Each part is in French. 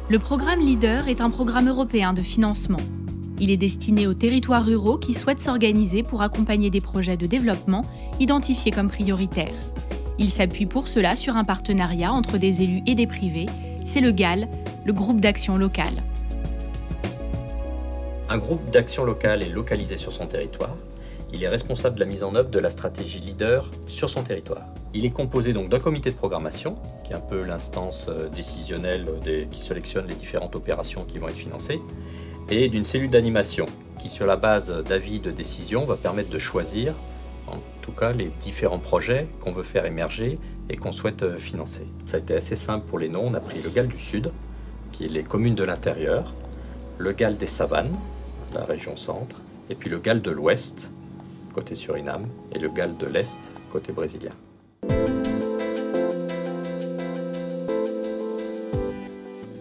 Le programme LEADER est un programme européen de financement. Il est destiné aux territoires ruraux qui souhaitent s'organiser pour accompagner des projets de développement identifiés comme prioritaires. Il s'appuie pour cela sur un partenariat entre des élus et des privés. C'est le GAL, le groupe d'action locale. Un groupe d'action locale est localisé sur son territoire. Il est responsable de la mise en œuvre de la stratégie LEADER sur son territoire. Il est composé donc d'un comité de programmation, qui est un peu l'instance décisionnelle qui sélectionne les différentes opérations qui vont être financées, et d'une cellule d'animation, qui sur la base d'avis de décision va permettre de choisir, en tout cas, les différents projets qu'on veut faire émerger et qu'on souhaite financer. Ça a été assez simple pour les noms. On a pris le GAL du Sud, qui est les communes de l'intérieur, le GAL des Savanes, la région centre, et puis le GAL de l'Ouest, côté Suriname, et le GAL de l'Est, côté brésilien.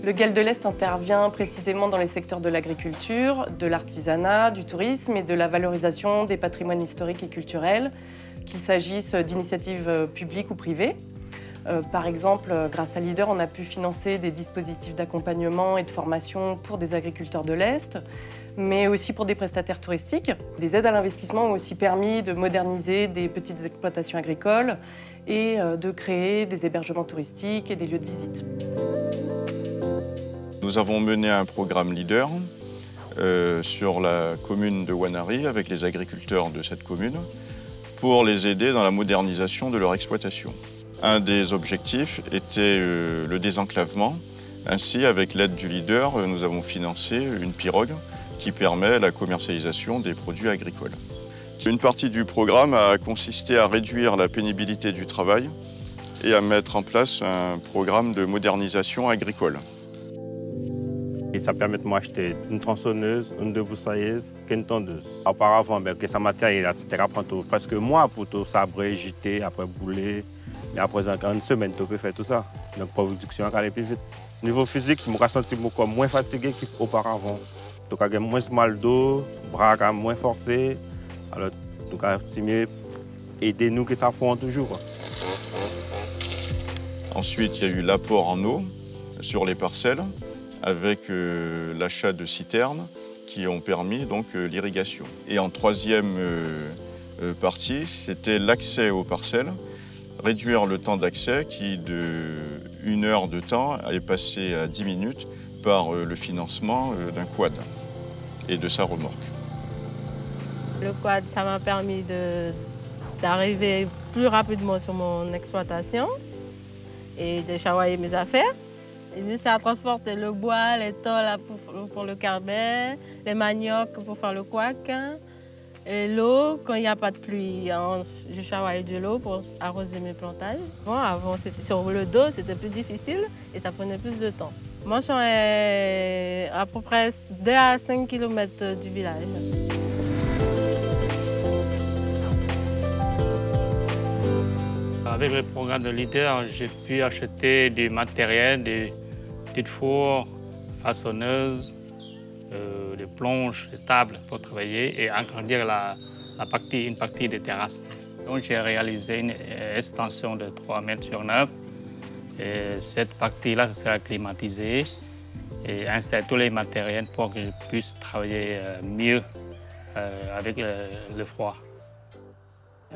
Le GAL de l'Est intervient précisément dans les secteurs de l'agriculture, de l'artisanat, du tourisme et de la valorisation des patrimoines historiques et culturels, qu'il s'agisse d'initiatives publiques ou privées. Par exemple, grâce à LEADER, on a pu financer des dispositifs d'accompagnement et de formation pour des agriculteurs de l'Est, mais aussi pour des prestataires touristiques. Des aides à l'investissement ont aussi permis de moderniser des petites exploitations agricoles et de créer des hébergements touristiques et des lieux de visite. Nous avons mené un programme LEADER sur la commune de Wanari avec les agriculteurs de cette commune pour les aider dans la modernisation de leur exploitation. Un des objectifs était le désenclavement. Ainsi, avec l'aide du LEADER, nous avons financé une pirogue qui permet la commercialisation des produits agricoles. Une partie du programme a consisté à réduire la pénibilité du travail et à mettre en place un programme de modernisation agricole. Et ça permet de m'acheter une tronçonneuse, une débroussailleuse, une tondeuse. Auparavant, que ça matériel, c'était presque moi pour tout sabrer, jeter, après bouler. Et après, en une semaine, tu peux faire tout ça. Donc, production va aller plus vite. Au niveau physique, je me sens moins fatigué qu'auparavant. Donc, j'ai moins mal dos, bras moins forcés. Alors, c'est mieux aider nous que ça font toujours. Ensuite, il y a eu l'apport en eau sur les parcelles avec l'achat de citernes qui ont permis donc l'irrigation. Et en troisième partie, c'était l'accès aux parcelles. Réduire le temps d'accès qui, de 1 heure de temps, est passé à 10 minutes par le financement d'un quad et de sa remorque. Le quad, ça m'a permis d'arriver plus rapidement sur mon exploitation et de chavoyer mes affaires. Et mieux, c'est à transporter le bois, les tôles pour le carbet, les maniocs pour faire le couac. Et l'eau, quand il n'y a pas de pluie, je chavoyais de l'eau pour arroser mes plantages. Bon, avant, sur le dos, c'était plus difficile et ça prenait plus de temps. Mon champ est à peu près 2 à 5 km du village. Avec le programme de LEADER, j'ai pu acheter du matériel, des petites fours, façonneuses, des plonges, des tables pour travailler et agrandir une partie des terrasses. Donc j'ai réalisé une extension de 3 mètres sur 9. Et cette partie-là sera climatisée et installer tous les matériels pour que je puisse travailler mieux avec le froid.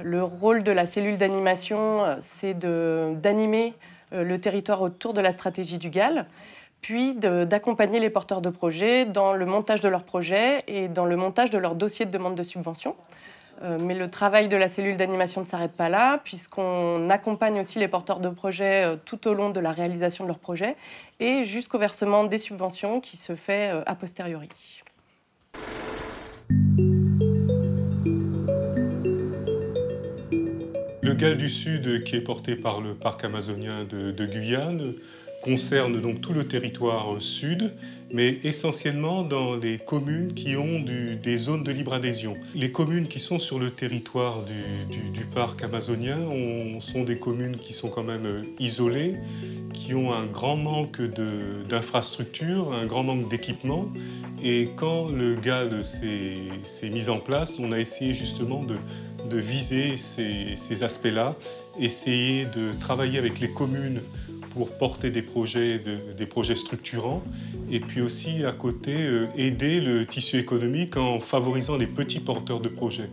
Le rôle de la cellule d'animation, c'est d'animer le territoire autour de la stratégie du GAL, puis d'accompagner les porteurs de projets dans le montage de leurs projets et dans le montage de leur dossier de demande de subvention. Mais le travail de la cellule d'animation ne s'arrête pas là, puisqu'on accompagne aussi les porteurs de projets tout au long de la réalisation de leurs projets et jusqu'au versement des subventions qui se fait a posteriori. Le GAL du Sud, qui est porté par le parc amazonien de Guyane, concerne donc tout le territoire sud, mais essentiellement dans les communes qui ont des zones de libre adhésion. Les communes qui sont sur le territoire du parc amazonien sont des communes qui sont quand même isolées, qui ont un grand manque d'infrastructures, un grand manque d'équipements. Et quand le GAL s'est mis en place, on a essayé justement de viser ces aspects-là, essayer de travailler avec les communes pour porter des projets structurants et puis aussi à côté aider le tissu économique en favorisant les petits porteurs de projets.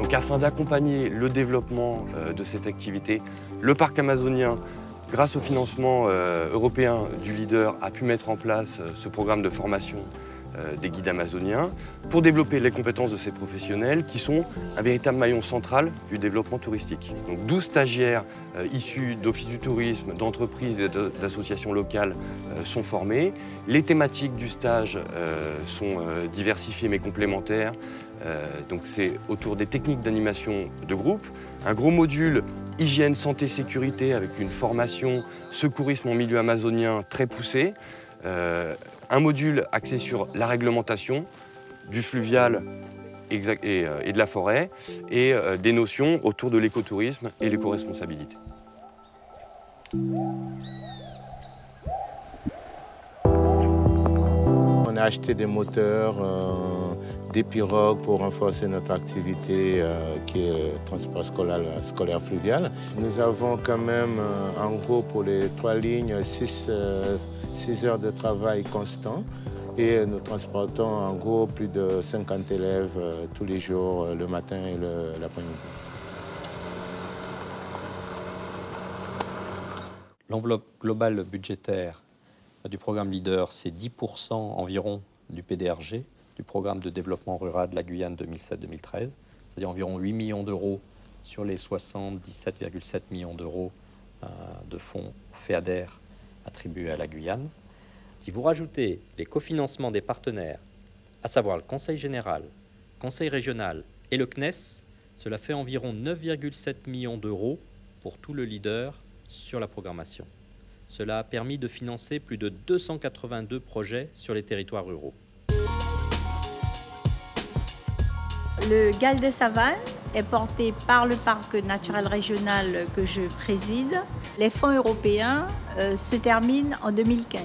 Donc afin d'accompagner le développement de cette activité, le parc amazonien, grâce au financement européen du Leader, a pu mettre en place ce programme de formation des guides amazoniens pour développer les compétences de ces professionnels qui sont un véritable maillon central du développement touristique. Donc 12 stagiaires issus d'offices du tourisme, d'entreprises et d'associations locales sont formés. Les thématiques du stage sont diversifiées mais complémentaires. Donc c'est autour des techniques d'animation de groupe, un gros module hygiène, santé, sécurité avec une formation secourisme en milieu amazonien très poussée. Un module axé sur la réglementation du fluvial et de la forêt et des notions autour de l'écotourisme et l'éco-responsabilité. On a acheté des moteurs, des pirogues pour renforcer notre activité qui est le transport scolaire fluvial. Nous avons quand même, en gros, pour les 3 lignes, 6 heures de travail constant et nous transportons en gros plus de 50 élèves tous les jours, le matin et l'après-midi. L'enveloppe globale budgétaire du programme Leader, c'est 10% environ du PDRG, du programme de développement rural de la Guyane 2007-2013, c'est-à-dire environ 8 millions d'euros sur les 77,7 millions d'euros de fonds FEADER attribués à la Guyane. Si vous rajoutez les cofinancements des partenaires, à savoir le Conseil général, le Conseil régional et le CNES, cela fait environ 9,7 millions d'euros pour tout le Leader sur la programmation. Cela a permis de financer plus de 282 projets sur les territoires ruraux. Le GAL des Savanes est porté par le parc naturel régional que je préside. Les fonds européens se terminent en 2015.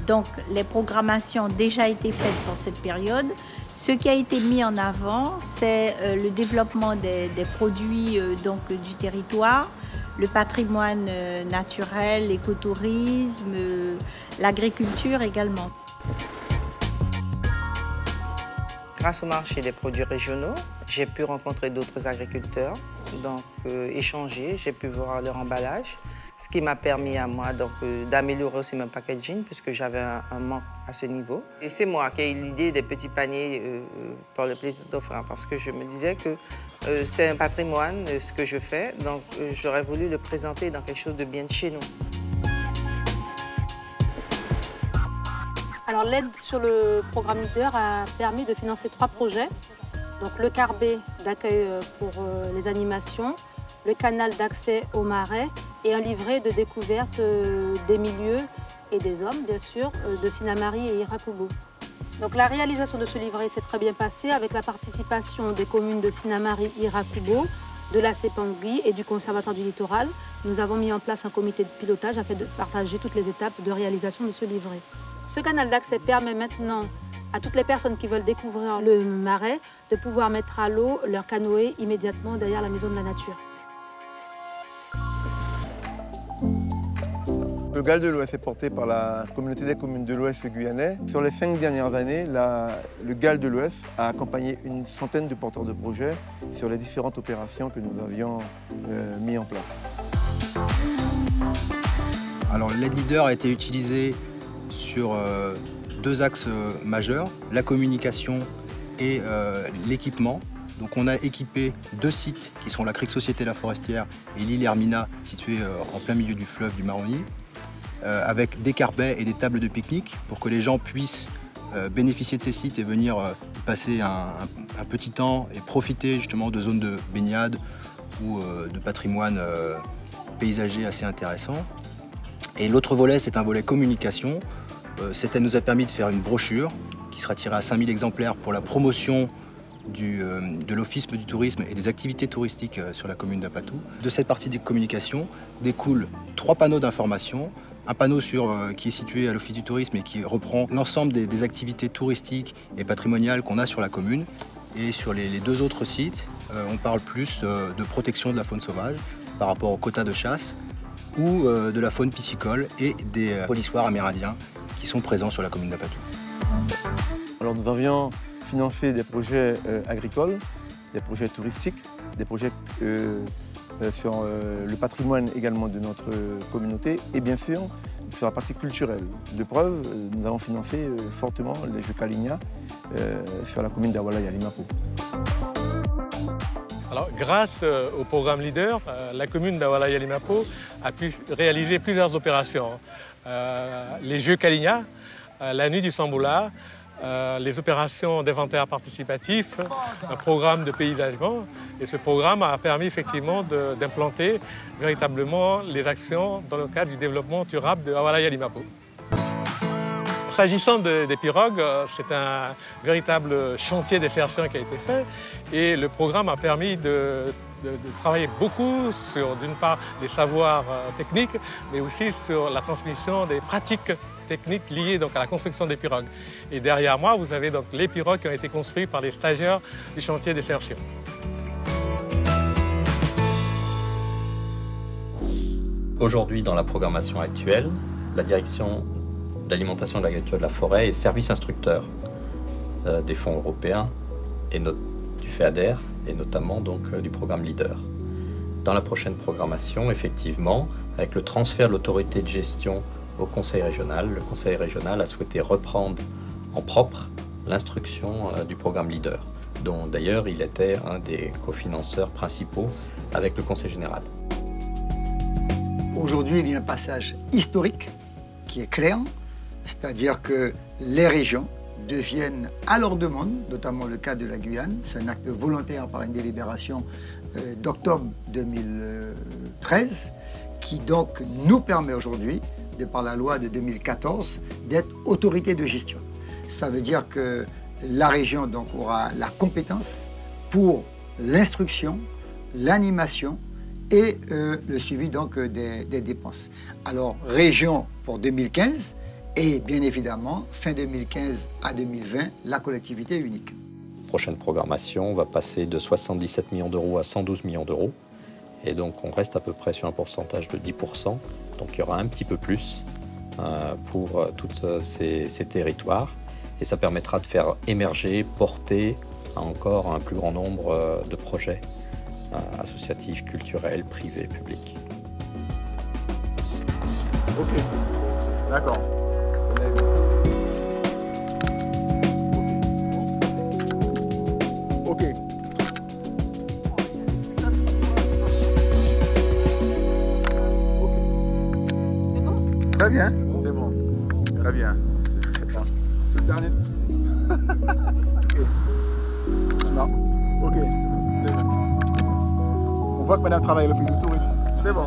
Donc les programmations ont déjà été faites pour cette période. Ce qui a été mis en avant, c'est le développement des produits du territoire, le patrimoine naturel, l'écotourisme, l'agriculture également. Grâce au marché des produits régionaux, j'ai pu rencontrer d'autres agriculteurs, donc échanger, j'ai pu voir leur emballage, ce qui m'a permis à moi d'améliorer aussi mon packaging puisque j'avais un manque à ce niveau. Et c'est moi qui ai eu l'idée des petits paniers pour le plaisir d'offrir parce que je me disais que c'est un patrimoine ce que je fais, donc j'aurais voulu le présenter dans quelque chose de bien de chez nous. Alors l'aide sur le programme Leader a permis de financer 3 projets. Donc le carbet d'accueil pour les animations, le canal d'accès au marais et un livret de découverte des milieux et des hommes, bien sûr, de Sinamari et Irakubo. Donc la réalisation de ce livret s'est très bien passée avec la participation des communes de Sinamari, Irakubo, de la Sepangui et du Conservatoire du Littoral. Nous avons mis en place un comité de pilotage afin de partager toutes les étapes de réalisation de ce livret. Ce canal d'accès permet maintenant à toutes les personnes qui veulent découvrir le marais de pouvoir mettre à l'eau leur canoë immédiatement derrière la Maison de la Nature. Le GAL de l'Ouest est porté par la communauté des communes de l'Ouest guyanais. Sur les 5 dernières années, le GAL de l'Ouest a accompagné une centaine de porteurs de projets sur les différentes opérations que nous avions mis en place. Alors l'aide Leader a été utilisée sur 2 axes majeurs, la communication et l'équipement. Donc on a équipé 2 sites qui sont la Crique Société La Forestière et l'île Hermina, située en plein milieu du fleuve du Maroni, avec des carbets et des tables de pique-nique pour que les gens puissent bénéficier de ces sites et venir passer un petit temps et profiter justement de zones de baignade ou de patrimoine paysager assez intéressant. Et l'autre volet, c'est un volet communication. Cette aide nous a permis de faire une brochure qui sera tirée à 5000 exemplaires pour la promotion de l'Office du tourisme et des activités touristiques sur la commune d'Apatou. De cette partie de communication découlent 3 panneaux d'information. Un panneau qui est situé à l'Office du tourisme et qui reprend l'ensemble des activités touristiques et patrimoniales qu'on a sur la commune. Et sur les deux autres sites, on parle plus de protection de la faune sauvage par rapport aux quotas de chasse ou de la faune piscicole et des polissoirs amérindiens qui sont présents sur la commune d'Apatou. Alors nous avions financé des projets agricoles, des projets touristiques, des projets sur le patrimoine également de notre communauté et bien sûr sur la partie culturelle. De preuve, nous avons financé fortement les Jeux Kalinia sur la commune d'Awalaya-Limapo. Alors, grâce au programme LEADER, la commune d'Awalaya-Limapo a pu réaliser plusieurs opérations. Les Jeux Kalinia, la Nuit du Samboula, les opérations d'inventaire participatif, un programme de paysagement. Et ce programme a permis effectivement d'implanter véritablement les actions dans le cadre du développement durable de Awalaya-Limapo. S'agissant des pirogues, c'est un véritable chantier d'insertion qui a été fait et le programme a permis de travailler beaucoup sur, d'une part, les savoirs techniques, mais aussi sur la transmission des pratiques techniques liées donc, à la construction des pirogues. Et derrière moi, vous avez donc les pirogues qui ont été construites par les stagiaires du chantier d'insertion. Aujourd'hui, dans la programmation actuelle, la direction d'alimentation de l'agriculture et de la forêt est service instructeur des fonds européens et du FEADER et notamment donc, du programme LEADER. Dans la prochaine programmation, effectivement, avec le transfert de l'autorité de gestion au Conseil régional, le Conseil régional a souhaité reprendre en propre l'instruction du programme LEADER, dont d'ailleurs il était un des cofinanceurs principaux avec le Conseil général. Aujourd'hui, il y a un passage historique qui est clair, c'est-à-dire que les régions deviennent à leur demande, notamment le cas de la Guyane, c'est un acte volontaire par une délibération d'octobre 2013, qui donc nous permet aujourd'hui, de par la loi de 2014, d'être autorité de gestion. Ça veut dire que la région donc, aura la compétence pour l'instruction, l'animation et le suivi donc, des dépenses. Alors, région pour 2015 et bien évidemment, fin 2015 à 2020, la collectivité unique. Prochaine programmation, on va passer de 77 millions d'euros à 112 millions d'euros. Et donc, on reste à peu près sur un pourcentage de 10%. Donc, il y aura un petit peu plus pour tous ces territoires. Et ça permettra de faire émerger, porter encore un plus grand nombre de projets associatifs, culturels, privés, publics. Ok, d'accord. Ok. C'est bon? Très bien. C'est bon. Très bien. C'est le dernier. Ok. Non. Ok. Très bien. On voit que madame travaille le plus du tout. C'est bon.